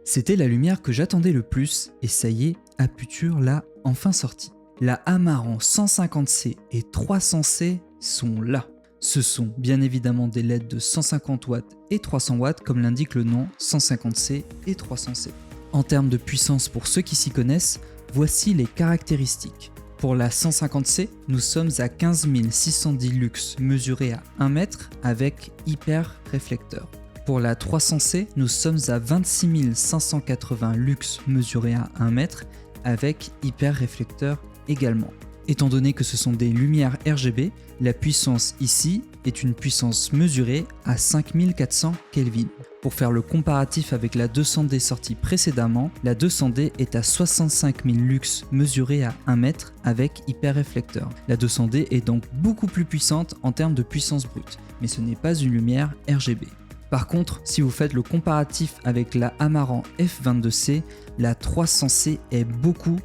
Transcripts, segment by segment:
C'était la lumière que j'attendais le plus et ça y est, Aputure l'a enfin sortie. La Amaran 150C et 300C sont là. Ce sont bien évidemment des LED de 150 watts et 300 watts comme l'indique le nom 150C et 300C. En termes de puissance pour ceux qui s'y connaissent, voici les caractéristiques. Pour la 150C, nous sommes à 15 610 lux mesurés à 1 mètre avec hyper réflecteur. Pour la 300C, nous sommes à 26 580 lux mesurés à 1 mètre avec hyper réflecteur également. Étant donné que ce sont des lumières RGB, la puissance ici est une puissance mesurée à 5400 Kelvin. Pour faire le comparatif avec la 200D sortie précédemment, la 200D est à 65 000 lux mesurés à 1 mètre avec hyper réflecteur. La 200D est donc beaucoup plus puissante en termes de puissance brute, mais ce n'est pas une lumière RGB. Par contre, si vous faites le comparatif avec la Amaran F22C, la 300C est beaucoup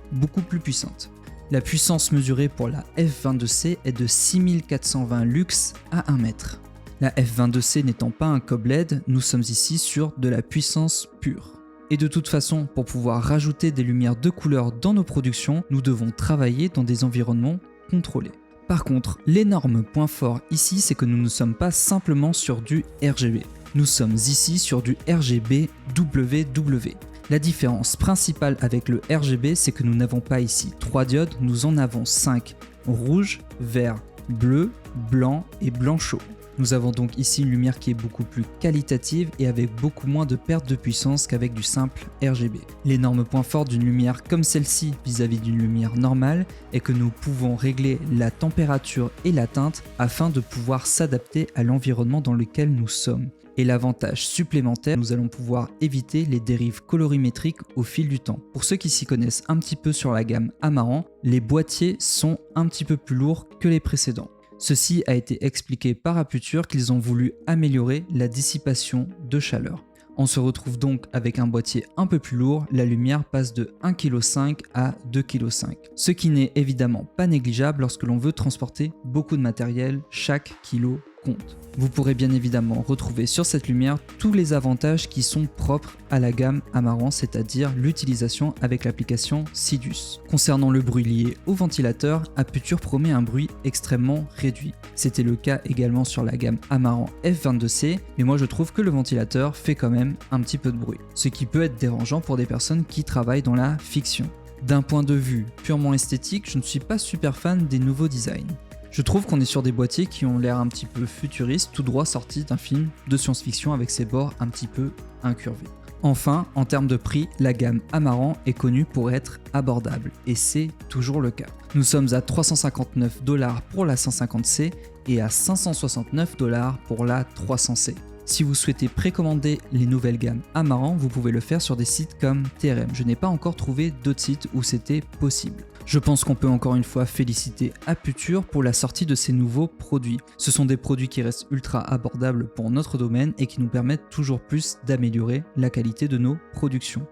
plus puissante. La puissance mesurée pour la F22C est de 6420 lux à 1 mètre. La F22C n'étant pas un cob LED, nous sommes ici sur de la puissance pure. Et de toute façon, pour pouvoir rajouter des lumières de couleur dans nos productions, nous devons travailler dans des environnements contrôlés. Par contre, l'énorme point fort ici, c'est que nous ne sommes pas simplement sur du RGB. Nous sommes ici sur du RGB WW. La différence principale avec le RGB, c'est que nous n'avons pas ici 3 diodes, nous en avons 5. Rouge, vert, bleu, blanc et blanc chaud. Nous avons donc ici une lumière qui est beaucoup plus qualitative et avec beaucoup moins de perte de puissance qu'avec du simple RGB. L'énorme point fort d'une lumière comme celle-ci vis-à-vis d'une lumière normale est que nous pouvons régler la température et la teinte afin de pouvoir s'adapter à l'environnement dans lequel nous sommes. Et l'avantage supplémentaire, nous allons pouvoir éviter les dérives colorimétriques au fil du temps. Pour ceux qui s'y connaissent un petit peu sur la gamme Amaran, les boîtiers sont un petit peu plus lourds que les précédents. Ceci a été expliqué par Aputure qu'ils ont voulu améliorer la dissipation de chaleur. On se retrouve donc avec un boîtier un peu plus lourd, la lumière passe de 1,5 kg à 2,5 kg. Ce qui n'est évidemment pas négligeable lorsque l'on veut transporter beaucoup de matériel, chaque kilo compte. Vous pourrez bien évidemment retrouver sur cette lumière tous les avantages qui sont propres à la gamme Amaran, c'est-à-dire l'utilisation avec l'application Sidus. Concernant le bruit lié au ventilateur, Aputure promet un bruit extrêmement réduit. C'était le cas également sur la gamme Amaran F22C, mais moi je trouve que le ventilateur fait quand même un petit peu de bruit, ce qui peut être dérangeant pour des personnes qui travaillent dans la fiction. D'un point de vue purement esthétique, je ne suis pas super fan des nouveaux designs. Je trouve qu'on est sur des boîtiers qui ont l'air un petit peu futuristes, tout droit sortis d'un film de science-fiction avec ses bords un petit peu incurvés. Enfin, en termes de prix, la gamme Amaran est connue pour être abordable, et c'est toujours le cas. Nous sommes à $359 pour la 150C et à $569 pour la 300C. Si vous souhaitez précommander les nouvelles gammes Amaran, vous pouvez le faire sur des sites comme TRM. Je n'ai pas encore trouvé d'autres sites où c'était possible. Je pense qu'on peut encore une fois féliciter Aputure pour la sortie de ces nouveaux produits. Ce sont des produits qui restent ultra abordables pour notre domaine et qui nous permettent toujours plus d'améliorer la qualité de nos productions.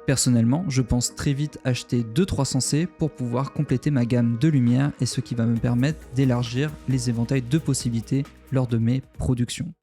Personnellement, je pense très vite acheter 2 300C pour pouvoir compléter ma gamme de lumière et ce qui va me permettre d'élargir les éventails de possibilités lors de mes productions.